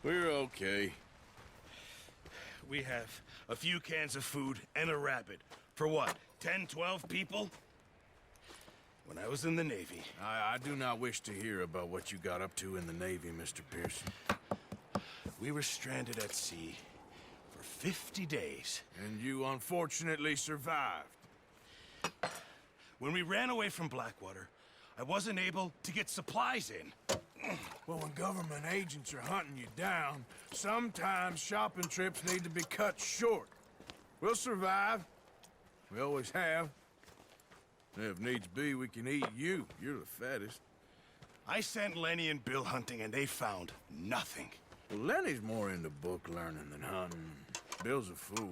We're okay. We have a few cans of food and a rabbit. For what, 10, 12 people? When I was in the Navy... I do not wish to hear about what you got up to in the Navy, Mr. Pearson. We were stranded at sea for 50 days. And you unfortunately survived. When we ran away from Blackwater, I wasn't able to get supplies in. Well, when government agents are hunting you down, sometimes shopping trips need to be cut short. We'll survive. We always have. If needs be, we can eat you. You're the fattest. I sent Lenny and Bill hunting, and they found nothing. Well, Lenny's more into book learning than hunting. Bill's a fool.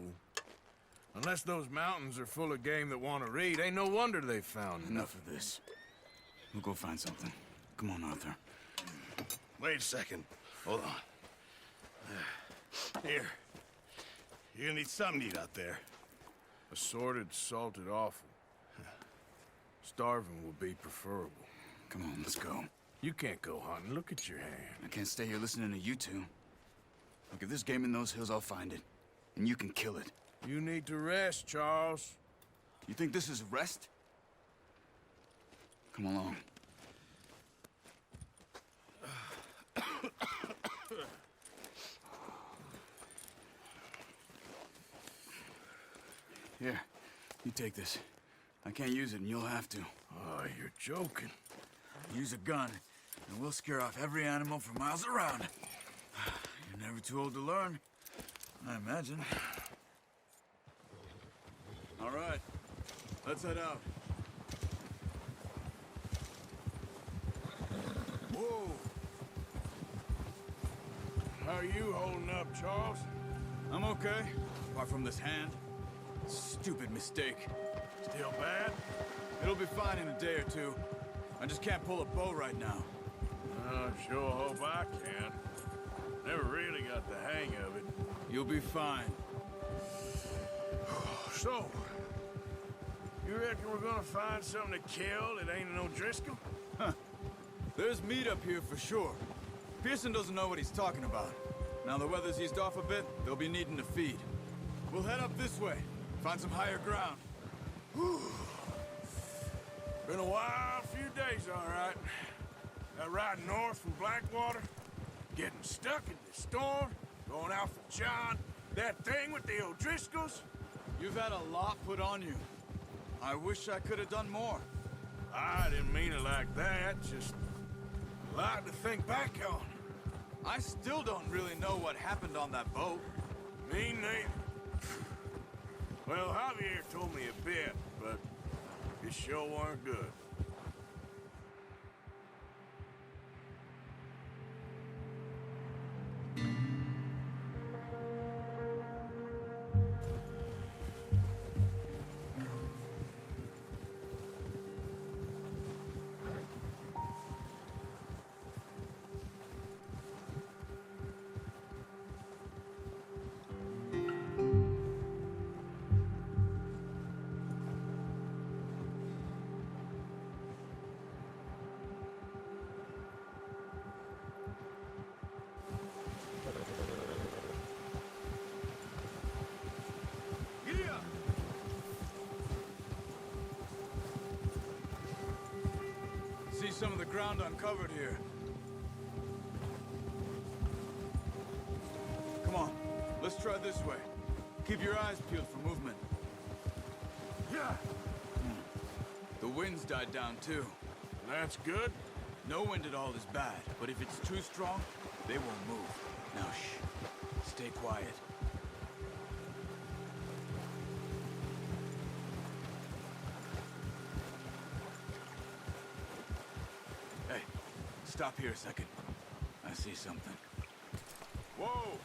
Unless those mountains are full of game that want to read, ain't no wonder they found Enough of this. We'll go find something. Come on, Arthur. Wait a second. Hold on. Here. You're gonna need something to eat out there. Assorted, salted offal. Starving will be preferable. Come on, let's go. You can't go hunting. Look at your hand. I can't stay here listening to you two. Look, if there's game in those hills, I'll find it. And you can kill it. You need to rest, Charles. You think this is rest? Come along. Here, you take this. I can't use it, and you'll have to. Oh, you're joking. Use a gun, and we'll scare off every animal for miles around. You're never too old to learn, I imagine. All right, let's head out. Whoa! How are you holding up, Charles? I'm okay, apart from this hand. Stupid mistake. Still bad? It'll be fine in a day or two. I just can't pull a bow right now. I sure hope I can. Never really got the hang of it. You'll be fine. So, you reckon we're gonna find something to kill that ain't no Driscoll? Huh. There's meat up here for sure. Pearson doesn't know what he's talking about. Now the weather's eased off a bit, they'll be needing to feed. We'll head up this way. Find some higher ground. Whew. Been a wild few days, all right. That ride north from Blackwater, getting stuck in the storm, going out for John, that thing with the O'Driscolls. You've had a lot put on you. I wish I could have done more. I didn't mean it like that, just a lot to think back on. I still don't really know what happened on that boat. Me neither. Well, Javier told me a bit, but it sure weren't good. See some of the ground uncovered here. Come on, let's try this way. Keep your eyes peeled for movement. Yeah, The wind's died down too. that's good. No wind at all is bad, but if it's too strong, they won't move. Now shh, stay quiet. Hey, stop here a second. I see something. Whoa!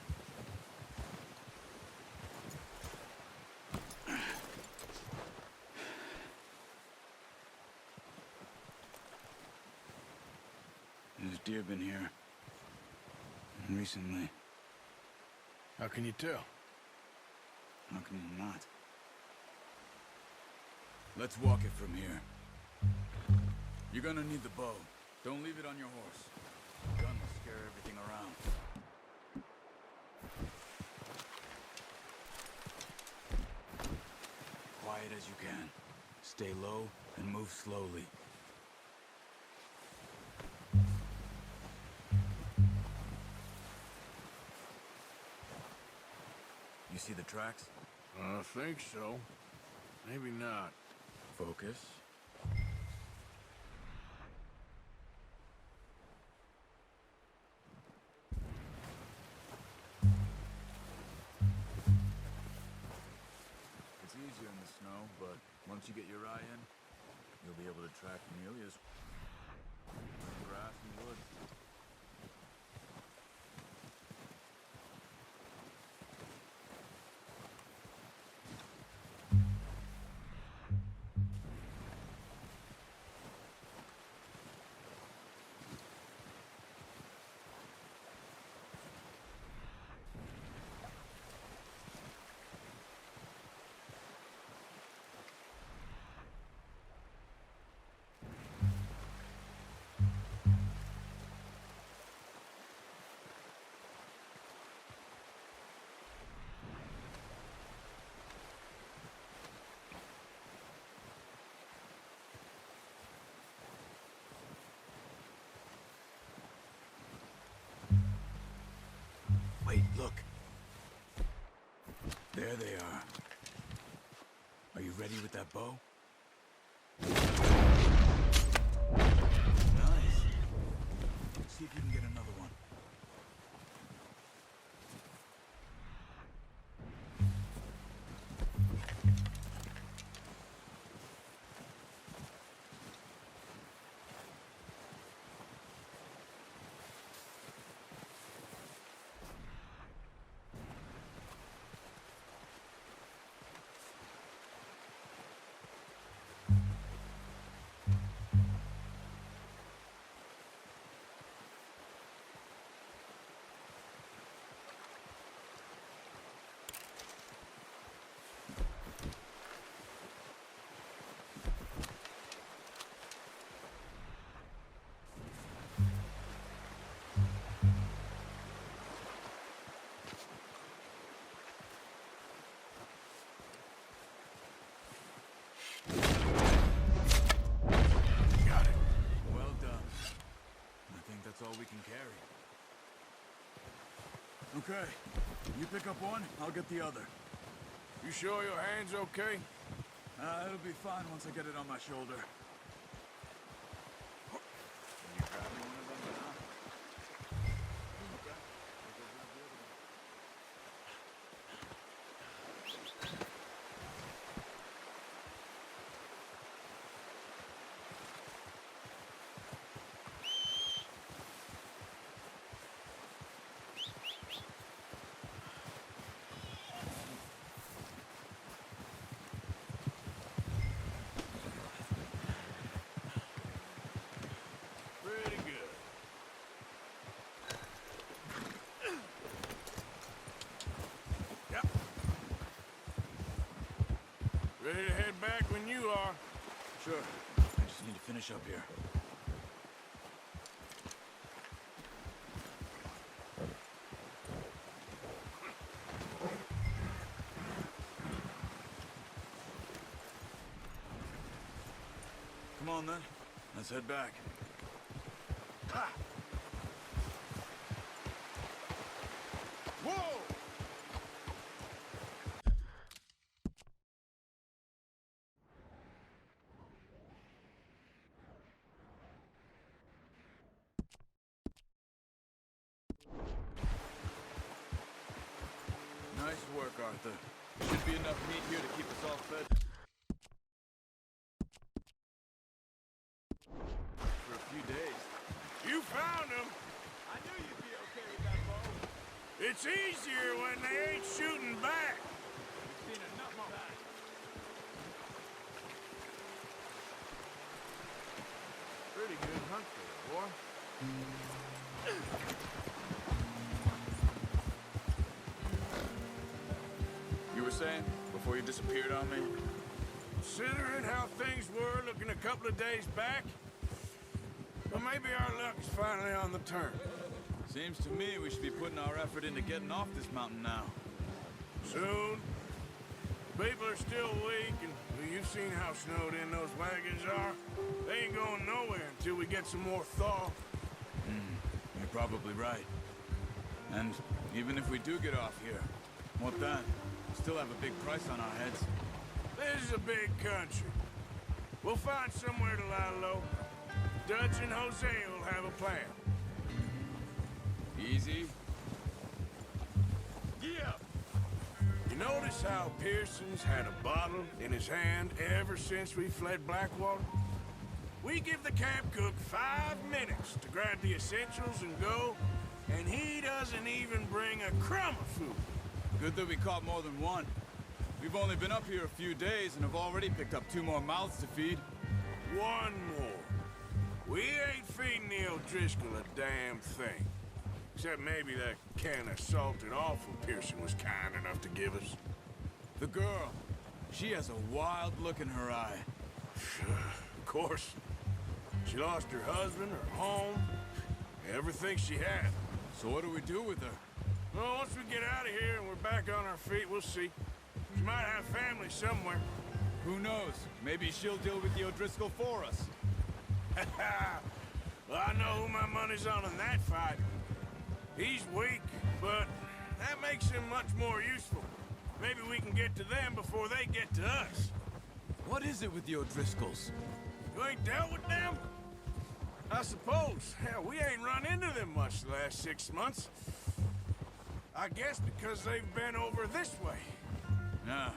There's deer been here. Recently. How can you tell? How can you not? Let's walk it from here. You're gonna need the bow. Don't leave it on your horse. The gun will scare everything around. quiet as you can. Stay low and move slowly. You see the tracks? I think so. Maybe not. Focus. It's easier in the snow, but once you get your eye in, you'll be able to track nearly as grass and woods. Wait, look. There they are. Are you ready with that bow? Nice. See if you can get another one. All we can carry. Okay, you pick up one, I'll get the other. You sure your hand's okay? It'll be fine once I get it on my shoulder. You grabbing one of them now? Pretty good. Yep. Ready to head back when you are. Sure. I just need to finish up here. Come on then. Let's head back. Ha! Whoa! Nice work, Arthur. Should be enough meat here to keep us all fed. For a few days. You found him! I knew you'd be okay with that bow. It's easier when they ain't shooting back. We've seen enough of that. Pretty good hunt for you, boy. You were saying, before you disappeared on me? Considering how things were looking a couple of days back, well, maybe our luck is finally on the turn. Seems to me we should be putting our effort into getting off this mountain now. Soon. People are still weak, and well, you've seen how snowed in those wagons are. They ain't going nowhere until we get some more thaw. You're probably right. And even if we do get off here, what then? We still have a big price on our heads. This is a big country. We'll find somewhere to lie low. Dutch and Jose will have a plan. Easy. Yeah. You notice how Pearson's had a bottle in his hand ever since we fled Blackwater? We give the camp cook 5 minutes to grab the essentials and go, and he doesn't even bring a crumb of food. Good that we caught more than one. We've only been up here a few days and have already picked up 2 more mouths to feed. 1 more. We ain't feeding the O'Driscoll a damn thing. Except maybe that can of salted offal Pearson was kind enough to give us. The girl, she has a wild look in her eye. Of course. She lost her husband, her home, everything she had. So what do we do with her? Well, once we get out of here and we're back on our feet, we'll see. She might have family somewhere. Who knows? Maybe she'll deal with the O'Driscoll for us. Well, I know who my money's on in that fight. He's weak, but that makes him much more useful. Maybe we can get to them before they get to us. What is it with the O'Driscolls? You ain't dealt with them? I suppose. Hell, we ain't run into them much the last 6 months. I guess because they've been over this way. Yeah.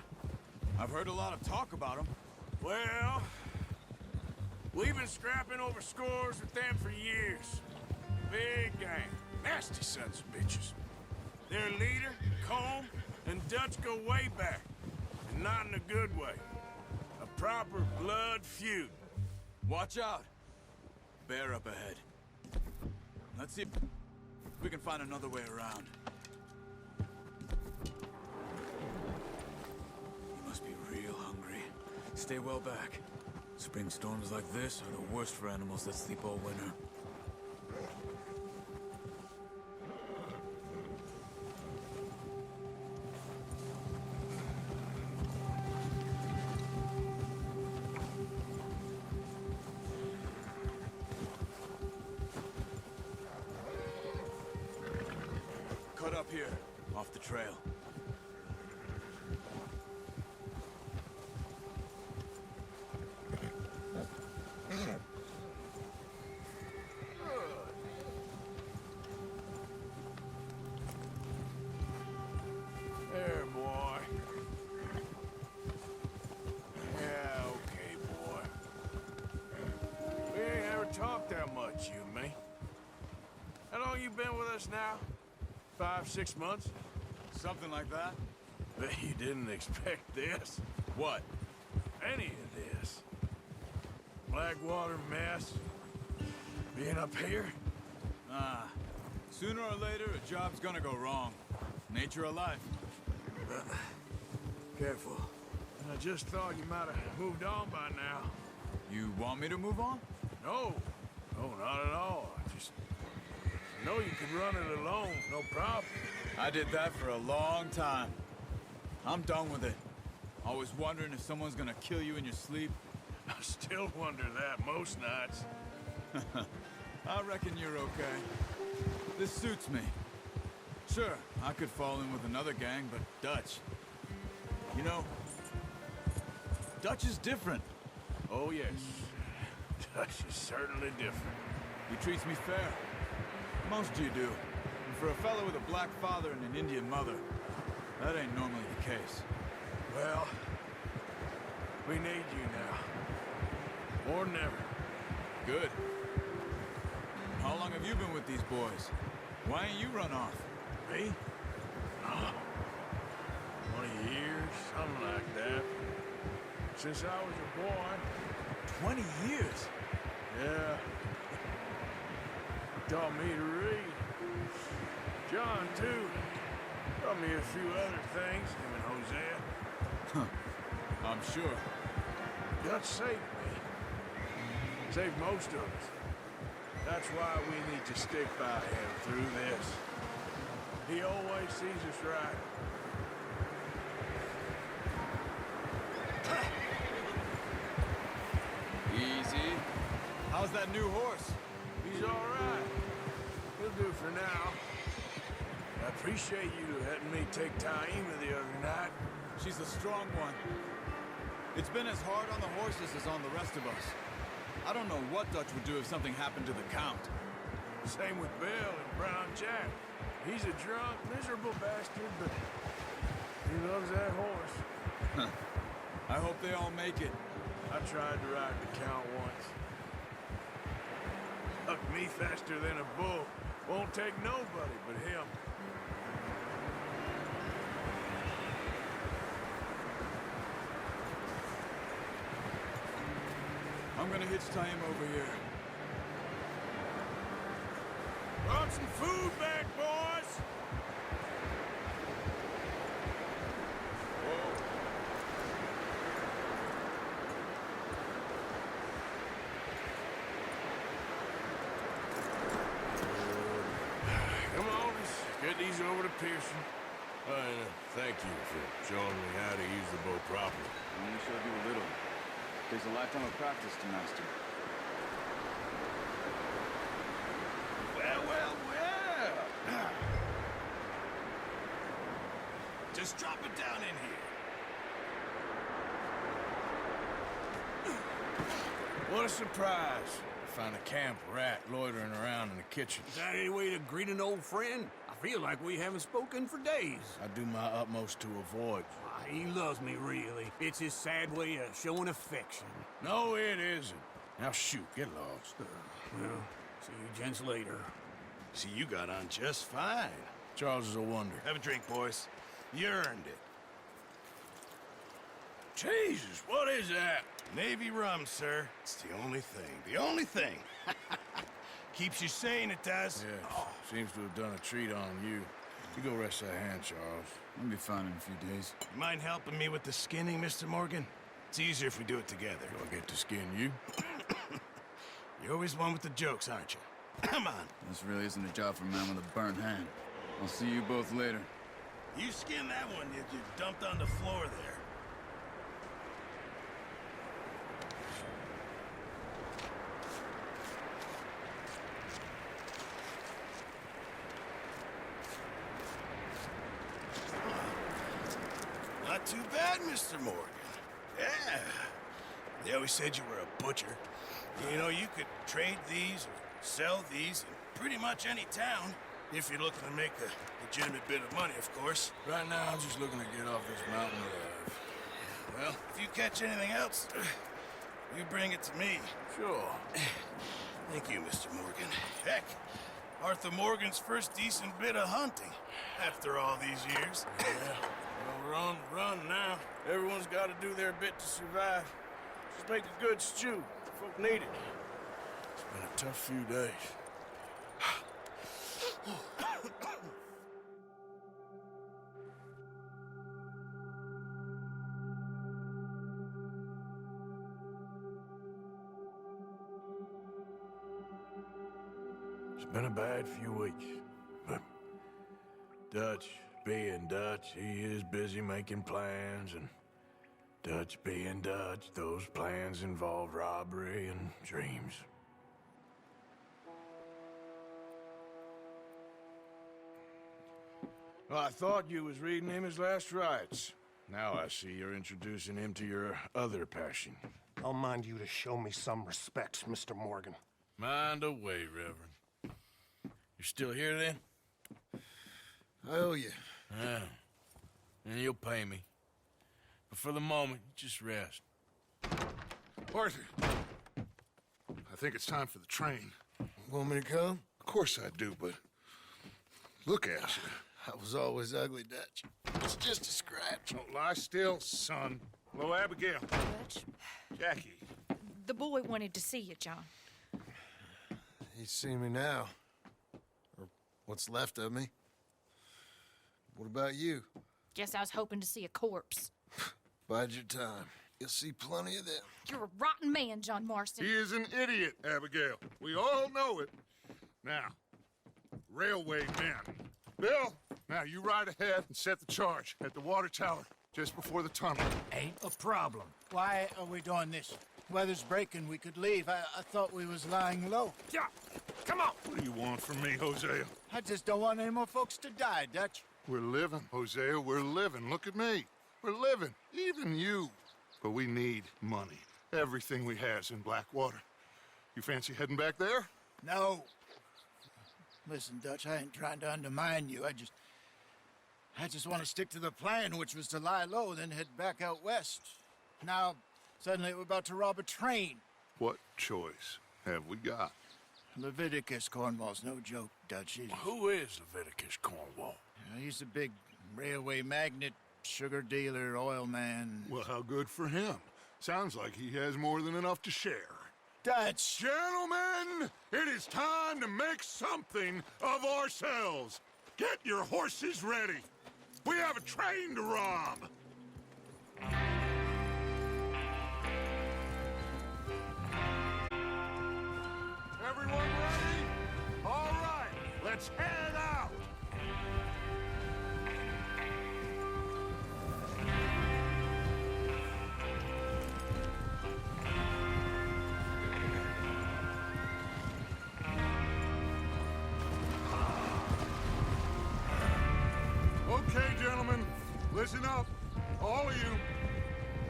I've heard a lot of talk about them. Well, we've been scrapping over scores with them for years. Big gang. Nasty sons of bitches. Their leader, Combe, and Dutch go way back. And not in a good way. A proper blood feud. Watch out. Bear up ahead. Let's see if we can find another way around. You must be real hungry. Stay well back. Spring storms like this are the worst for animals that sleep all winter. Cut up here, off the trail. There, boy. Yeah, okay, boy. We ain't ever talked that much, you and me. How long you been with us now? 5, 6 months? Something like that? Bet you didn't expect this. What? Any of this. Blackwater mess. Being up here. Ah. Sooner or later, a job's gonna go wrong. Nature of life. Careful. I just thought you might have moved on by now. You want me to move on? No. No, not at all. I just know you could run it alone, no problem. I did that for a long time. I'm done with it. Always wondering if someone's gonna kill you in your sleep. I still wonder that most nights. I reckon you're okay. This suits me. Sure, I could fall in with another gang, but Dutch... You know, Dutch is different. Oh, yes. Dutch is certainly different. He treats me fair. Most you do. And for a fellow with a black father and an Indian mother, that ain't normally the case. Well, we need you now. More than ever. Good. How long have you been with these boys? Why ain't you run off? Me? Oh, 20 years, something like that. Since I was a boy. 20 years? Yeah. Taught me to read. John, too. Taught me a few other things, him and Hosea. Huh. I'm sure. Dutch saved me. Saved most of us. That's why we need to stick by him through this. He always sees us right. Easy. How's that new horse? He's all right. He'll do for now. I appreciate you letting me take Taima the other night. She's a strong one. It's been as hard on the horses as on the rest of us. I don't know what Dutch would do if something happened to the Count. Same with Bill and Brown Jack. He's a drunk, miserable bastard, but he loves that horse. I hope they all make it. I tried to ride the Count once. Hucked me faster than a bull. Won't take nobody but him. I'm gonna hitch Taima over here. Brought some food back, boys! Come on, let's get these over to Pearson. Thank you for showing me how to use the bow properly. I only showed you a little. Takes a lifetime of practice to master. Well, well, well. Just drop it down in here. What a surprise. Find a camp rat loitering around in the kitchen. Is that any way to greet an old friend? I feel like we haven't spoken for days. I do my utmost to avoid. He loves me, really. It's his sad way of showing affection. No, it isn't. Now shoot, get lost. Well, see you gents later. See, you got on just fine. Charles is a wonder. Have a drink, boys. You earned it. Jesus, what is that? Navy rum, sir. It's the only thing. The only thing. Keeps you sane, it does. Yeah, seems to have done a treat on you. You go rest that hand, Charles. I'll be fine in a few days. You mind helping me with the skinning, Mr. Morgan? It's easier if we do it together. Do I get to skin you? You're always one with the jokes, aren't you? Come on. This really isn't a job for a man with a burnt hand. I'll see you both later. You skinned that one you dumped on the floor there. Not too bad, Mr. Morgan. Yeah. They always said you were a butcher. You know, you could trade these or sell these in pretty much any town, if you're looking to make a legitimate bit of money, of course. Right now, I'm just looking to get off this mountain alive. Well, if you catch anything else, you bring it to me. Sure. Thank you, Mr. Morgan. Heck, Arthur Morgan's first decent bit of hunting after all these years. Yeah. Well, we're on the run now. Everyone's got to do their bit to survive. Just make a good stew. Folk need it. It's been a tough few days. It's been a bad few weeks, but Dutch being Dutch, he is busy making plans, and Dutch being Dutch, those plans involve robbery and dreams. Well, I thought you was reading him his last rites. Now I see you're introducing him to your other passion. I'll mind you to show me some respect, Mr. Morgan. Mind away, Reverend. You're still here, then? I owe you. Yeah. And you'll pay me. But for the moment, just rest. Arthur, I think it's time for the train. Want me to come? Of course I do, but look at you. I was always ugly, Dutch. It's just a scratch. Don't lie still, son. Hello, Abigail. Dutch, Jackie. the boy wanted to see you, John. He's seen me now. Or what's left of me. What about you? Guess I was hoping to see a corpse. Bide your time. You'll see plenty of them. You're a rotten man, John Marston. He is an idiot, Abigail. We all know it. Now, railway men. Bill, now you ride ahead and set the charge at the water tower. just before the tunnel. Ain't a problem. Why are we doing this? Weather's breaking. We could leave. I thought we was lying low. Yeah, come on. What do you want from me, Hosea? I just don't want any more folks to die, Dutch. We're living, Hosea, we're living. Look at me. We're living, even you. But we need money. Everything we has in Blackwater. You fancy heading back there? No. Listen, Dutch, I ain't trying to undermine you. I just want to stick to the plan, which was to lie low, then head back out west. Now, suddenly we're about to rob a train. What choice have we got? Leviticus Cornwall's no joke, Dutch. Who is Leviticus Cornwall? He's a big railway magnate, sugar dealer, oil man. Well, how good for him. Sounds like he has more than enough to share. Dutch! Gentlemen, it is time to make something of ourselves. Get your horses ready. We have a train to rob. Everyone ready? All right, let's head out. Okay, gentlemen, listen up, all of you.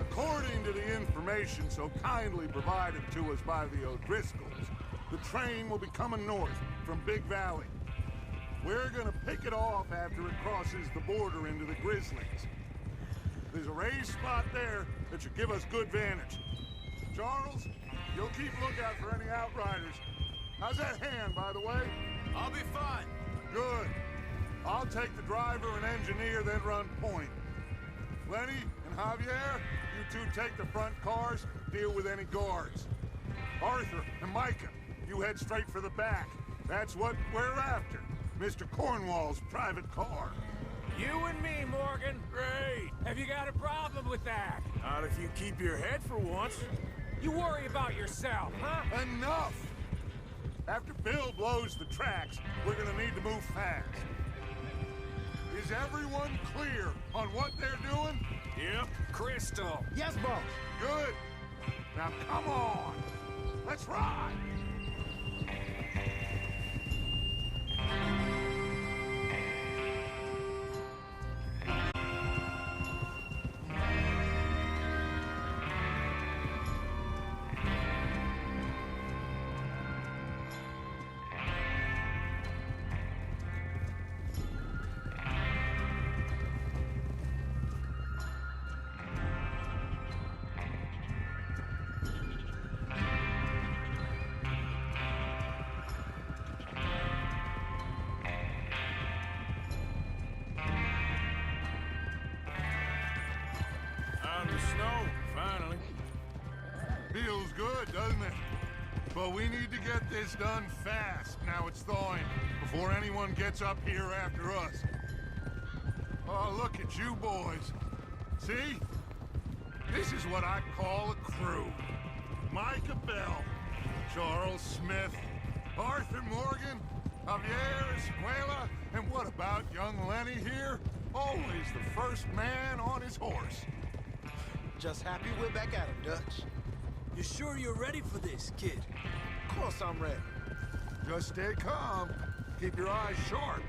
According to the information so kindly provided to us by the O'Driscolls, the train will be coming north from Big Valley. We're gonna pick it off after it crosses the border into the Grizzlies. There's a raised spot there that should give us good vantage. Charles, you'll keep lookout for any outriders. How's that hand, by the way? I'll be fine. Good. I'll take the driver and engineer, then run point. Lenny and Javier, you two take the front cars, deal with any guards. Arthur and Micah, you head straight for the back. That's what we're after. Mr. Cornwall's private car. You and me, Morgan. Great! Have you got a problem with that? Not if you keep your head for once. You worry about yourself, huh? Enough! After Bill blows the tracks, we're gonna need to move fast. Is everyone clear on what they're doing? Yep. Crystal. Yes, boss. Good. Now come on. Let's ride. Out in the snow, finally. Feels good, doesn't it? But we need to get this done fast. Now it's thawing, before anyone gets up here after us. Oh, look at you boys. See? This is what I call a crew. Micah Bell, Charles Smith, Arthur Morgan, Javier Escuela, and what about young Lenny here? Always the first man on his horse. Just happy we're back at him, Dutch. You sure you're ready for this, kid? Of course I'm ready. Just stay calm. Keep your eyes sharp.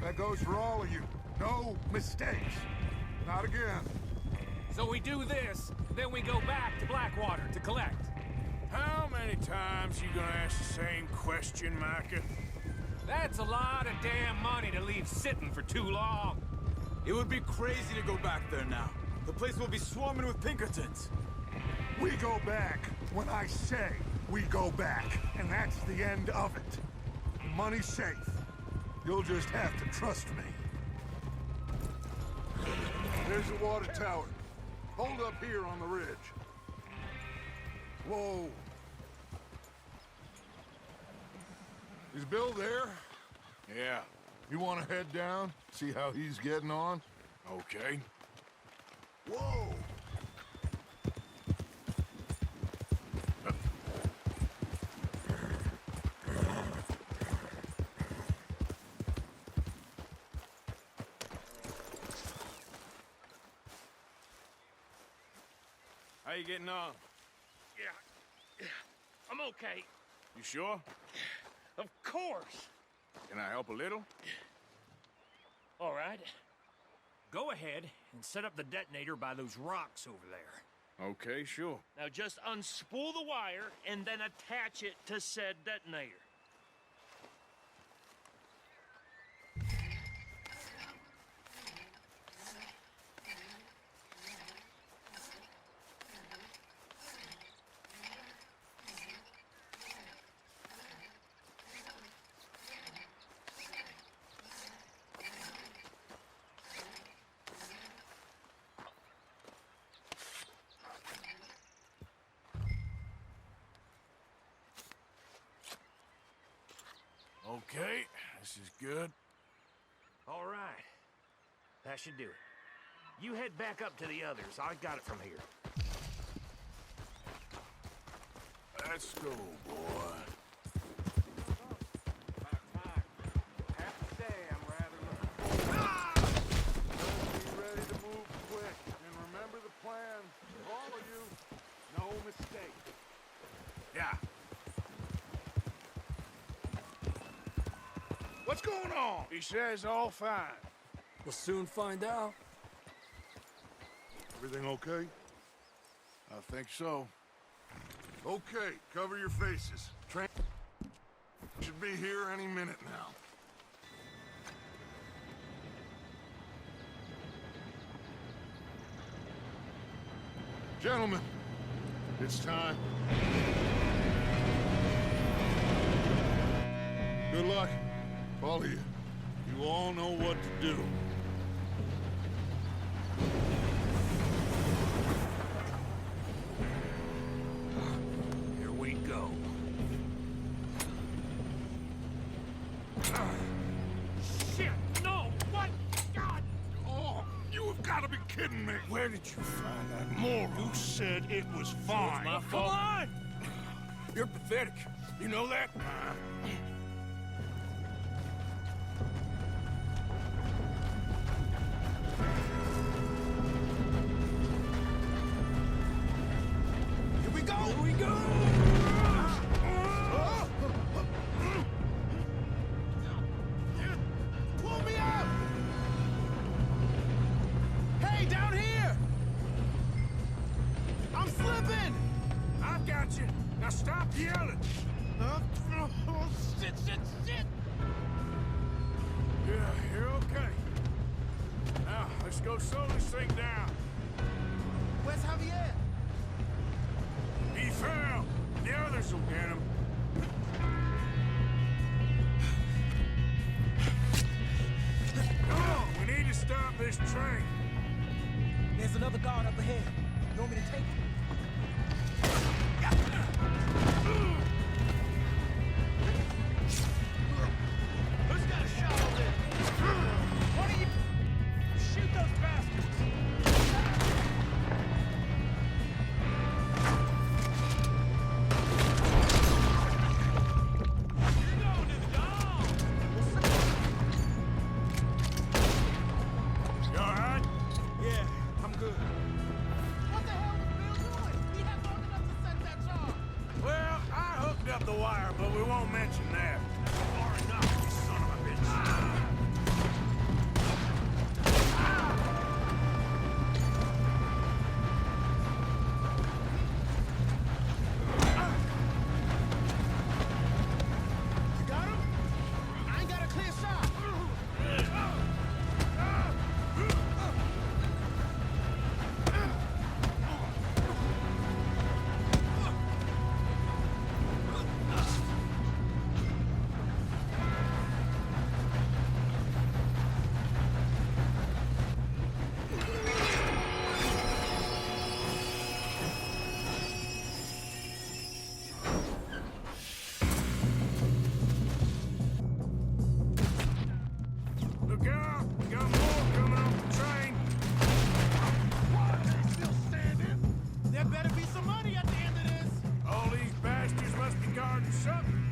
That goes for all of you. No mistakes. Not again. So we do this, then we go back to Blackwater to collect. How many times you gonna ask the same question, Micah? That's a lot of damn money to leave sitting for too long. It would be crazy to go back there now. The place will be swarming with Pinkertons. We go back when I say we go back, and that's the end of it. Money's safe. You'll just have to trust me. There's the water tower. Hold up here on the ridge. Whoa. Is Bill there? Yeah. You want to head down? See how he's getting on? Okay. Whoa! How you getting on? Yeah, I'm okay. You sure? Of course. Can I help a little? All right. Go ahead and set up the detonator by those rocks over there. Okay, sure. Now just unspool the wire and then attach it to said detonator. Okay, this is good. All right. That should do it. You head back up to the others. I got it from here. Let's go, boy. Be ready to move quick. And remember the plan. All of you, no mistake. Yeah. What's going on? He says all fine. We'll soon find out. Everything okay? I think so. Okay, cover your faces. Train should be here any minute now. Gentlemen, it's time. Good luck, all of you. You all know what to do. Here we go. Shit! No! What? God! Oh, you have got to be kidding me. Where did you find that? Modo said it was fine. My fault. Come on! You're pathetic. You know that? Here we go! Here we go! Pull me up! Hey, down here! I'm slipping! I've got you. Now stop yelling. Oh, shit, shit, shit! Yeah, you're okay. Now, let's go slow this thing down. Where's Javier? He fell. The others will get him. Come on, we need to stop this train. There's another guard up ahead. You want me to take it? Who's got a shot on this? What are you... Shoot those bastards! You're going to the dog! You all right? Yeah, I'm good. What the hell was Bill doing? He had long enough to set that charge. Well, I hooked up the wire, but we won't mention that. Far enough, you son of a bitch. You got him? I ain't got a clear shot. Look out! We got more coming off the train. What? They still standing? There better be some money at the end of this. All these bastards must be guarding something.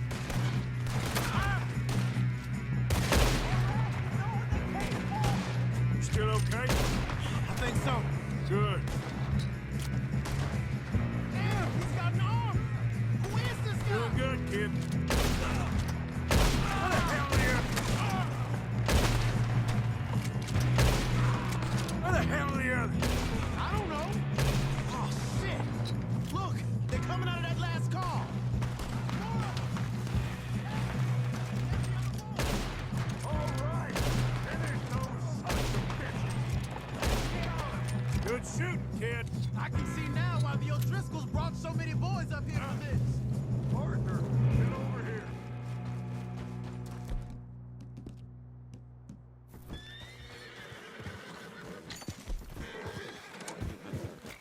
Ah! You still okay? I think so. Good. shooting, kid. I can see now why the O'Driscolls brought so many boys up here for this. Partner, get over here.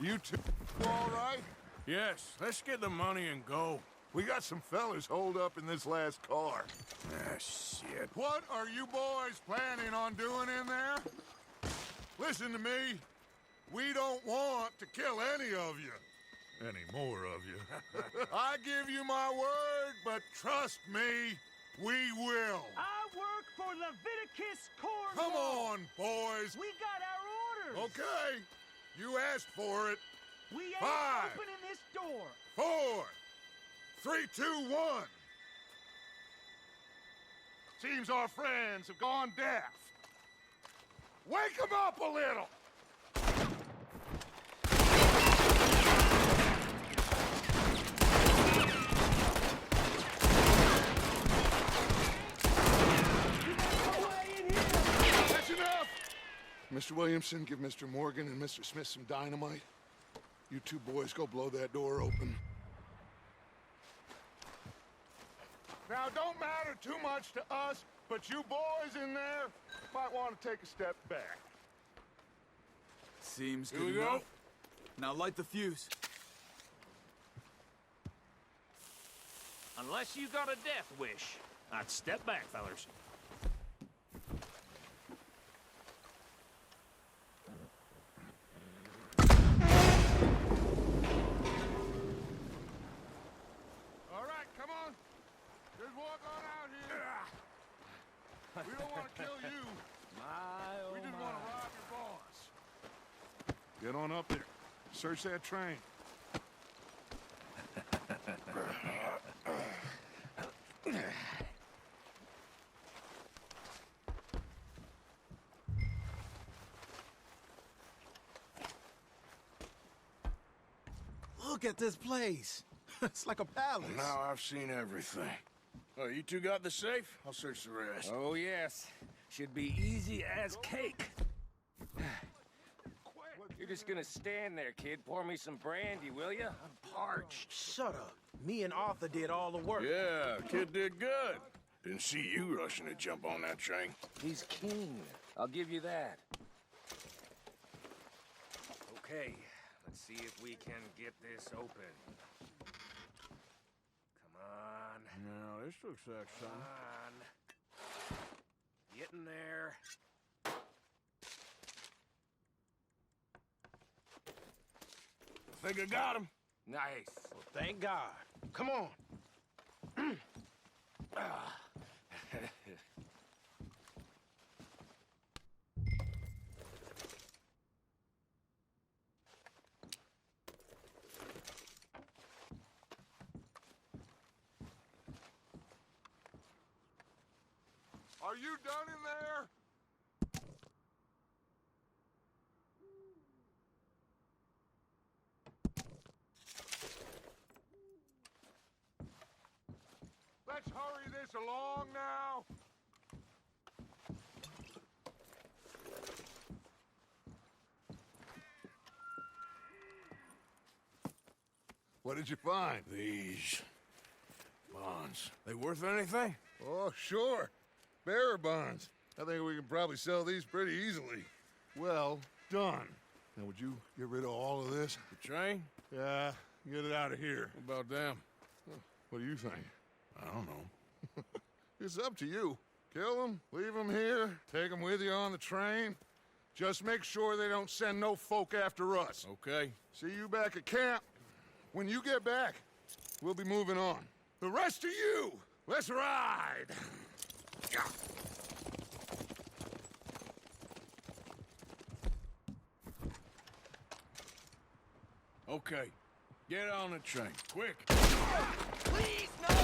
You two all right? Yes, let's get the money and go. We got some fellas holed up in this last car. Ah, shit. What are you boys planning on doing in there? Listen to me. We don't want to kill any of you. Any more of you. I give you my word, but trust me, we will. I work for Leviticus Corps. Come on, boys. We got our orders. Okay. You asked for it. We ain't 5, opening this door. 4, 3, 2, 1. Seems our friends have gone deaf. Wake them up a little. That's enough. Mr. Williamson, give Mr. Morgan and Mr. Smith some dynamite. You two boys go blow that door open. Now, don't matter too much to us, but you boys in there might want to take a step back. Seems Here good we go. enough. Now light the fuse. Unless you got a death wish, I'd step back, fellers. All right, come on. Just walk on out here. We don't want to kill you. We just want to rob your boss. Get on up there. Search that train. Look at this place. It's like a palace. Now I've seen everything. Oh, you two got the safe? I'll search the rest. Oh, yes. Should be easy as cake. You're just gonna stand there, kid. Pour me some brandy, will you? I'm parched. Shut up. Me and Arthur did all the work. Yeah, kid did good. Didn't see you rushing to jump on that train. He's keen. I'll give you that. Okay, let's see if we can get this open. Come on. No, this looks like Come something. on. Get in there. I think I got him. Nice. Well, thank God. Come on. Are you done in there? Let's hurry this along now. What did you find? These bonds. They worth anything? Oh, sure. Bearer bonds. I think we can probably sell these pretty easily. Well done. Now, would you get rid of all of this? The train? Yeah, get it out of here. What about them? What do you think? I don't know. It's up to you. Kill them, leave them here, take them with you on the train. Just make sure they don't send no folk after us. Okay. See you back at camp. When you get back, we'll be moving on. The rest of you, let's ride! Okay. Get on the train. Quick. Please, no!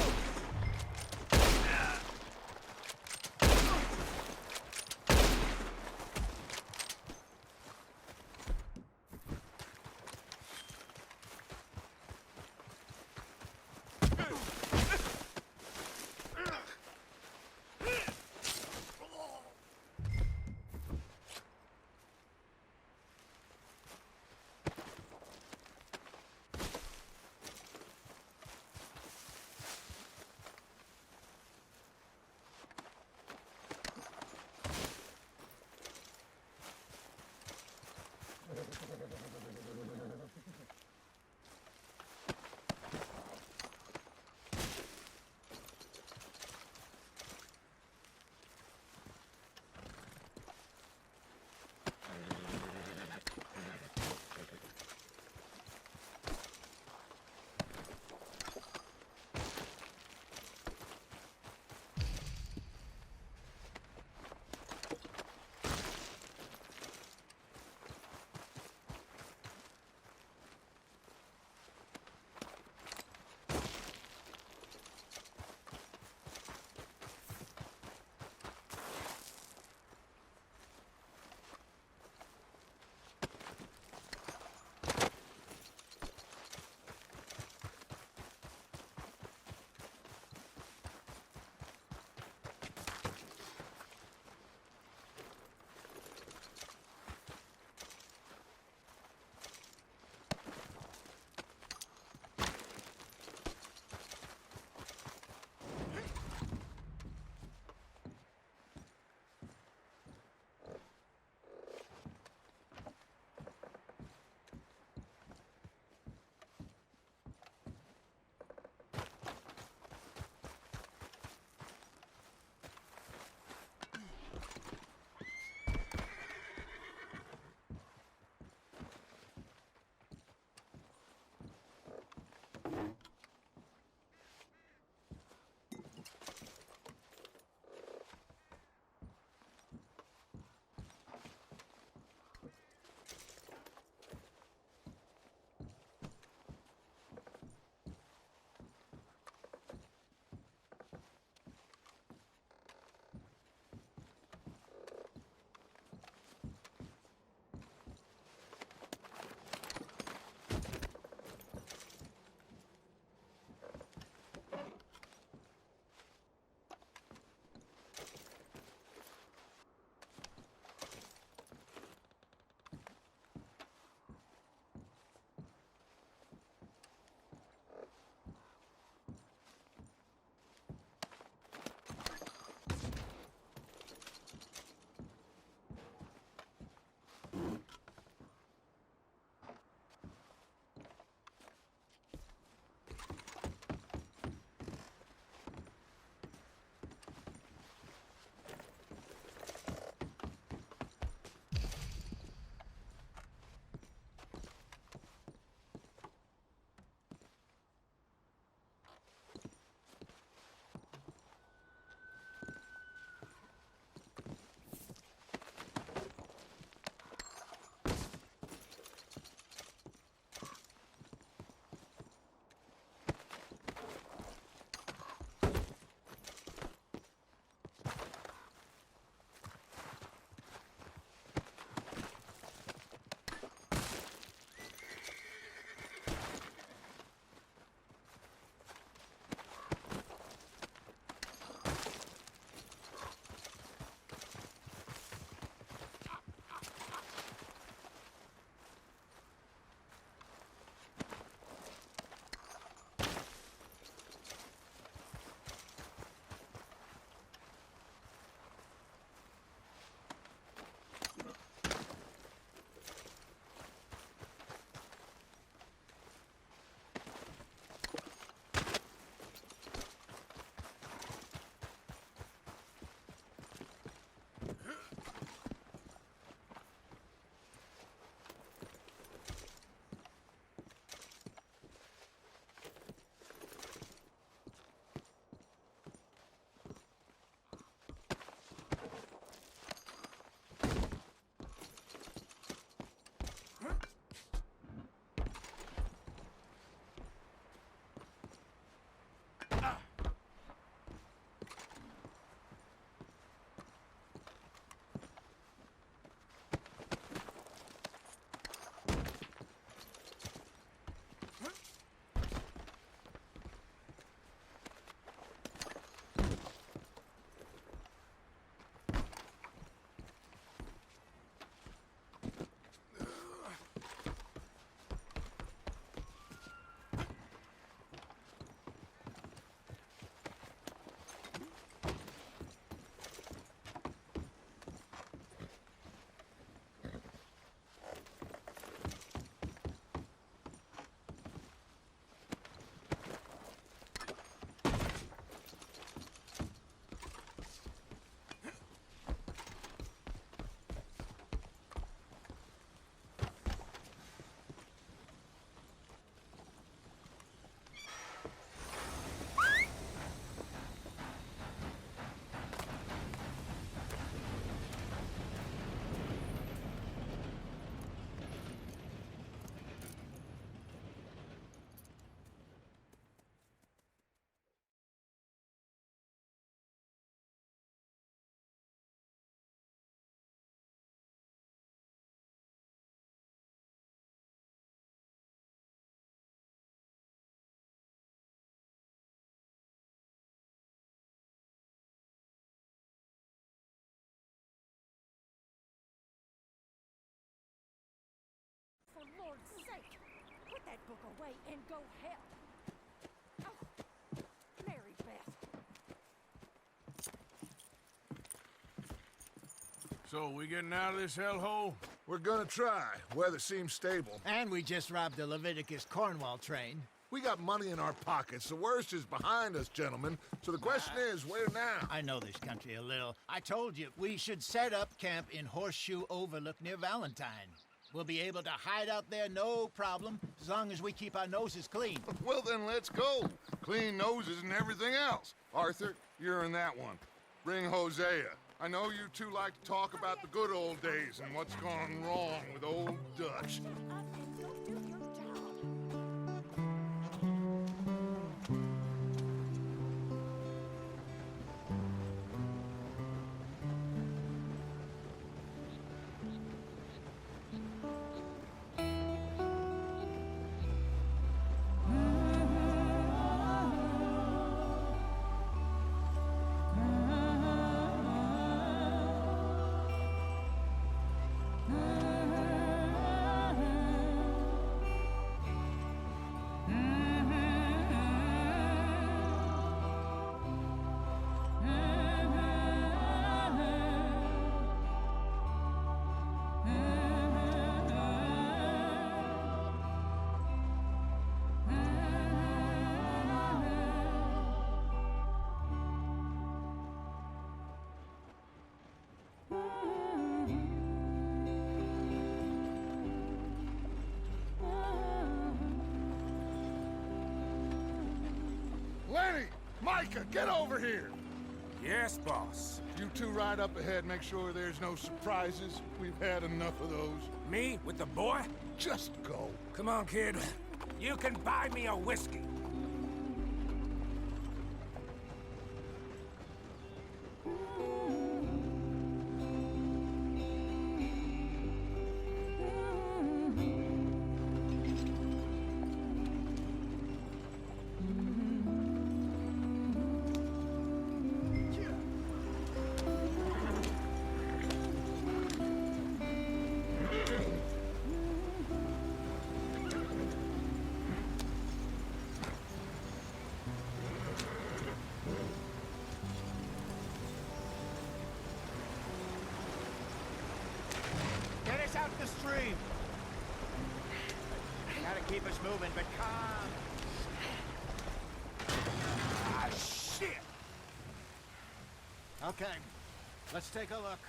book away and go help. Oh, Mary Beth. So, we getting out of this hellhole? We're gonna try. Weather seems stable. And we just robbed the Leviticus Cornwall train. We got money in our pockets. The worst is behind us, gentlemen. So the question is, where now? I know this country a little. I told you, we should set up camp in Horseshoe Overlook near Valentine. We'll be able to hide out there, no problem, as long as we keep our noses clean. Well, then let's go. Clean noses and everything else. Arthur, you're in that one. Bring Hosea. I know you two like to talk about the good old days and what's gone wrong with old Dutch. Lenny! Micah, get over here! Yes, boss. You two ride up ahead, make sure there's no surprises. We've had enough of those. Me with the boy? Just go. Come on, kid. You can buy me a whiskey. Get us out the stream. Gotta keep us moving, but calm. Ah, shit! Okay, let's take a look.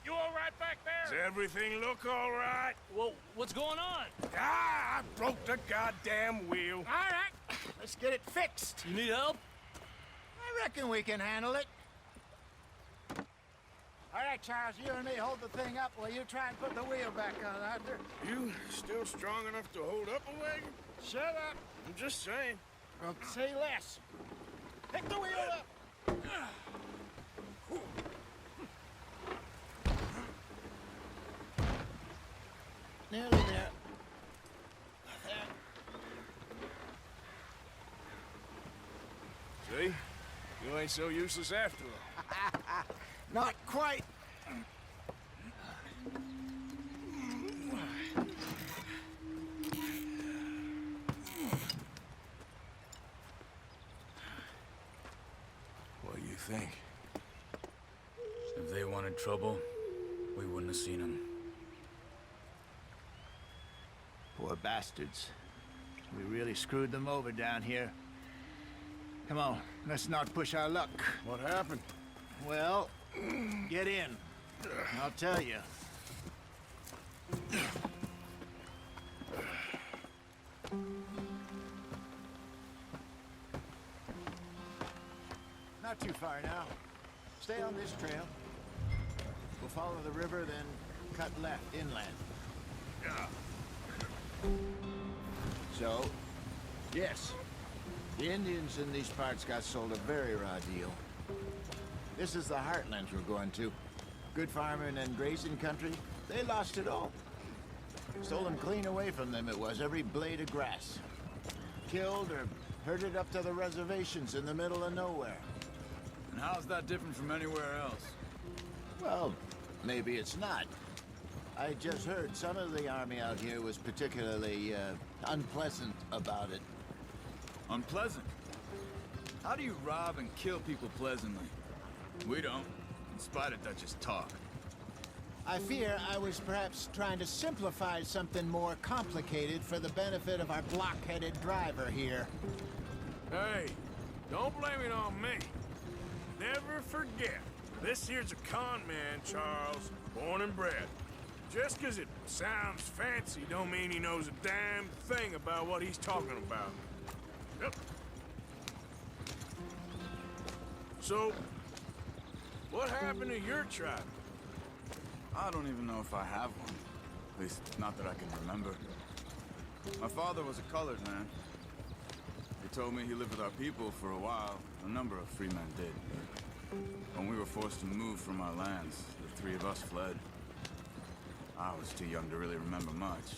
You all right back Does there? everything look all right? Well, what's going on? Ah, I broke the goddamn wheel. All right, let's get it fixed. You need help? I reckon we can handle it. All right, Charles, you and me hold the thing up while you try and put the wheel back on, Arthur. You still strong enough to hold up a wagon? Shut up. I'm just saying. Well, say less. Pick the wheel up. Nearly there. See? You ain't so useless after all. Not quite. What do you think? If they wanted trouble, we wouldn't have seen them. Poor bastards. We really screwed them over down here. Come on, let's not push our luck. What happened? Well, get in. I'll tell you. Not too far now. Stay on this trail. We'll follow the river, then cut left inland. So, yes, the Indians in these parts got sold a very raw deal. This is the heartland we're going to. Good farming and grazing country, they lost it all. Stolen clean away from them it was, every blade of grass. Killed or herded up to the reservations in the middle of nowhere. And how's that different from anywhere else? Well, maybe it's not. I just heard some of the army out here was particularly, unpleasant about it. Unpleasant? How do you rob and kill people pleasantly? We don't, in spite of Dutch's talk. I fear I was perhaps trying to simplify something more complicated for the benefit of our block-headed driver here. Hey, don't blame it on me. Never forget, this here's a con man, Charles, born and bred. Just 'cause it sounds fancy don't mean he knows a damn thing about what he's talking about. Yep. So, what happened to your tribe? I don't even know if I have one. At least, not that I can remember. My father was a colored man. He told me he lived with our people for a while. A number of free men did. When we were forced to move from our lands, the three of us fled. I was too young to really remember much.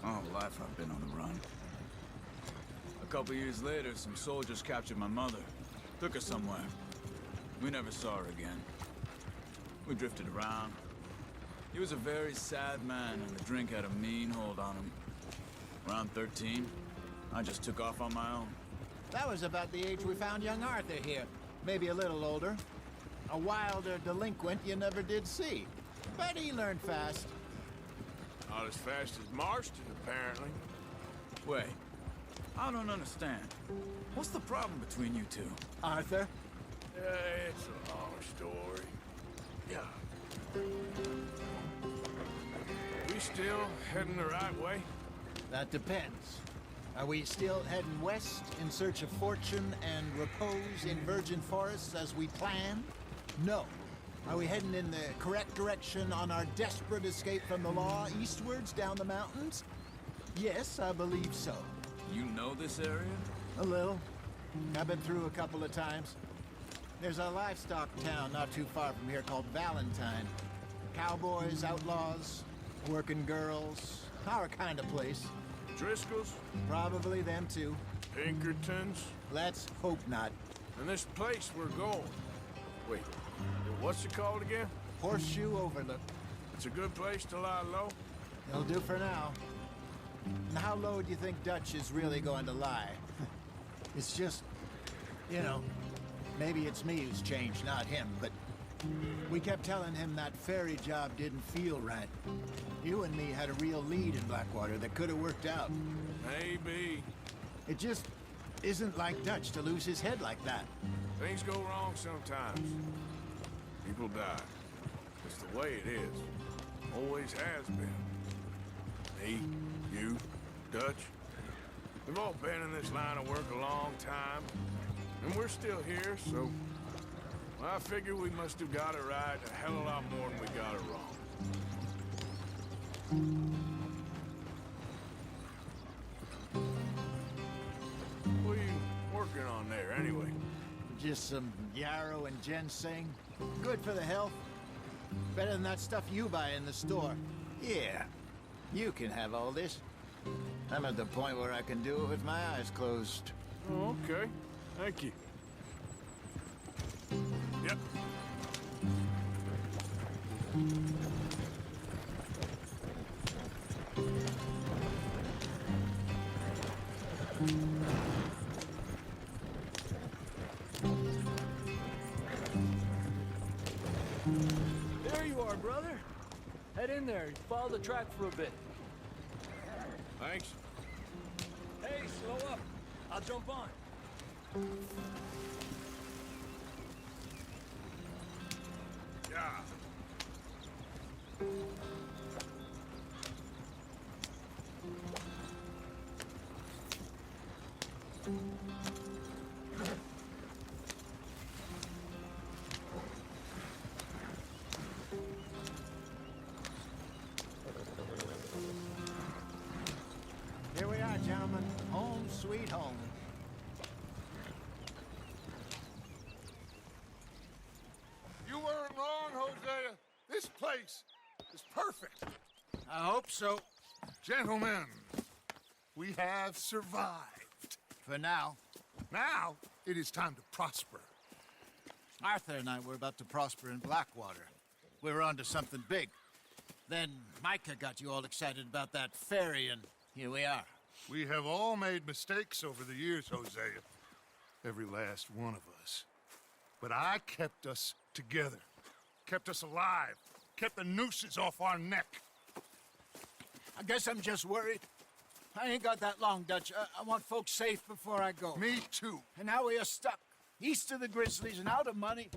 My whole life I've been on the run. A couple years later, some soldiers captured my mother. Took her somewhere. We never saw her again. We drifted around. He was a very sad man, and the drink had a mean hold on him. Around 13, I just took off on my own. That was about the age we found young Arthur here. Maybe a little older. A wilder delinquent you never did see. But he learned fast. Not as fast as Marston, apparently. Wait, I don't understand. What's the problem between you two? Arthur? It's a long story. Yeah. We still heading the right way? That depends. Are we still heading west in search of fortune and repose in virgin forests as we planned? No. Are we heading in the correct direction on our desperate escape from the law eastwards down the mountains? Yes, I believe so. You know this area? A little. I've been through a couple of times. There's a livestock town not too far from here called Valentine. Cowboys, outlaws, working girls, our kind of place. Driscoll's? Probably them too. Pinkertons? Let's hope not. And this place we're going. Wait, what's it called again? Horseshoe Overlook. It's a good place to lie low? It'll do for now. And how low do you think Dutch is really going to lie? It's just, you know, maybe it's me who's changed, not him, but we kept telling him that ferry job didn't feel right. You and me had a real lead in Blackwater that could have worked out. Maybe. It just isn't like Dutch to lose his head like that. Things go wrong sometimes. People die. It's the way it is. Always has been. Me, you, Dutch. We've all been in this line of work a long time. And we're still here, so... well, I figure we must have got it right a hell of a lot more than we got it wrong. What are you working on there, anyway? Just some yarrow and ginseng. Good for the health. Better than that stuff you buy in the store. Yeah, you can have all this. I'm at the point where I can do it with my eyes closed. Oh, okay. Thank you. Yep. There you are, brother. Head in there. Follow the track for a bit. Thanks. Hey, slow up. I'll jump on. Yeah. Here we are, gentlemen. Home sweet home. You weren't wrong, Hosea. This place is perfect. I hope so. Gentlemen, we have survived. For now. Now, it is time to prosper. Arthur and I were about to prosper in Blackwater. We were onto something big. Then Micah got you all excited about that ferry, and here we are. We have all made mistakes over the years, Hosea. Every last one of us. But I kept us together. Kept us alive. Kept the nooses off our neck. I guess I'm just worried. I ain't got that long, Dutch. I want folks safe before I go. Me too. And now we are stuck, east of the Grizzlies and out of money,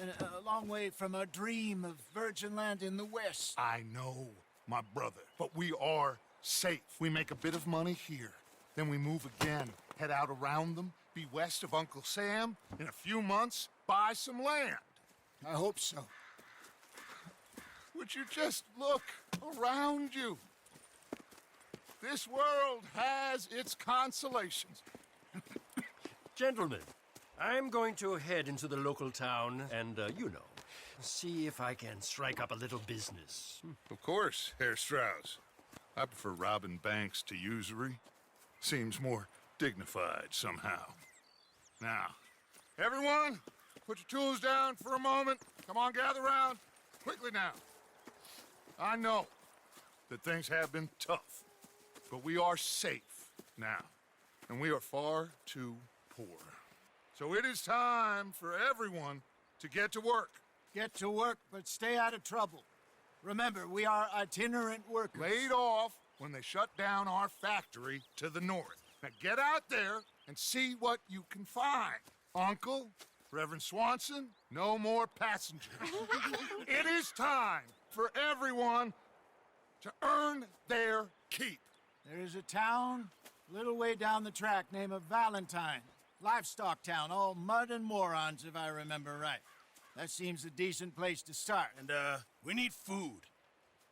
and a long way from our dream of virgin land in the west. I know, my brother, but we are safe. We make a bit of money here, then we move again, head out around them, be west of Uncle Sam, in a few months, buy some land. I hope so. Would you just look around you? This world has its consolations. Gentlemen, I'm going to head into the local town and, see if I can strike up a little business. Of course, Herr Strauss. I prefer robbing banks to usury. Seems more dignified somehow. Now, everyone, put your tools down for a moment. Come on, gather round. Quickly now. I know that things have been tough, but we are safe now, and we are far too poor. So it is time for everyone to get to work. Get to work, but stay out of trouble. Remember, we are itinerant workers. Laid off when they shut down our factory to the north. Now get out there and see what you can find. Uncle, Reverend Swanson, no more passengers. It is time for everyone to earn their keep. There is a town a little way down the track named Valentine. Livestock town, all mud and morons, if I remember right. That seems a decent place to start. And, we need food.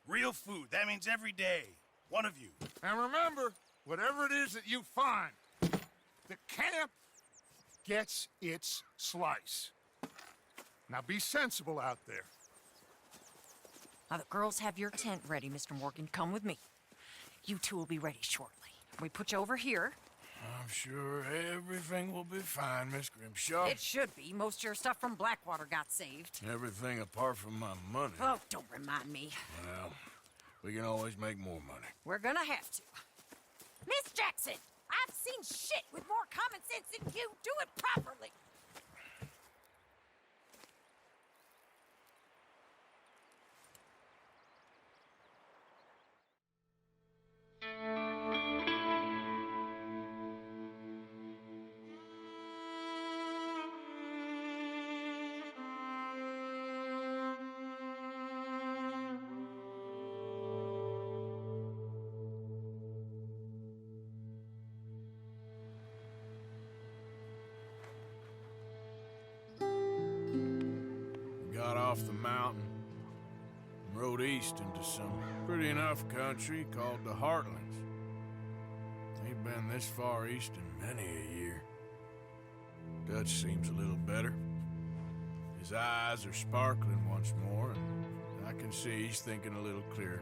Real food. That means every day. One of you. And remember, whatever it is that you find, the camp gets its slice. Now be sensible out there. Now, the girls have your tent ready, Mr. Morgan. Come with me. You two will be ready shortly. We put you over here. I'm sure everything will be fine, Miss Grimshaw. It should be. Most of your stuff from Blackwater got saved. Everything apart from my money. Oh, don't remind me. Well, we can always make more money. We're gonna have to. Miss Jackson, I've seen shit with more common sense than you. Do it properly. Got off the mountain and rode east into some pretty enough country called the Heartlands. Ain't been this far east in many a year. Dutch seems a little better. His eyes are sparkling once more, and I can see he's thinking a little clearer.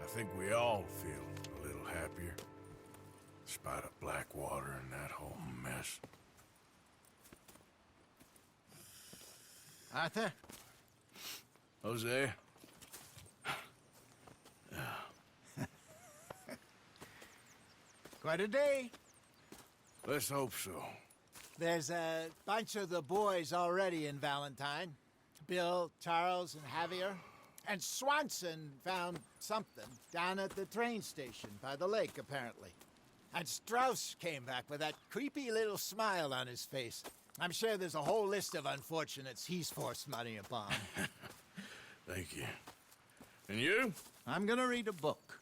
I think we all feel a little happier, in spite of Blackwater and that whole mess. Arthur? Jose? Quite a day. Let's hope so. There's a bunch of the boys already in Valentine. Bill, Charles, and Javier. And Swanson found something down at the train station by the lake, apparently. And Strauss came back with that creepy little smile on his face. I'm sure there's a whole list of unfortunates he's forced money upon. Thank you. And you? I'm gonna read a book.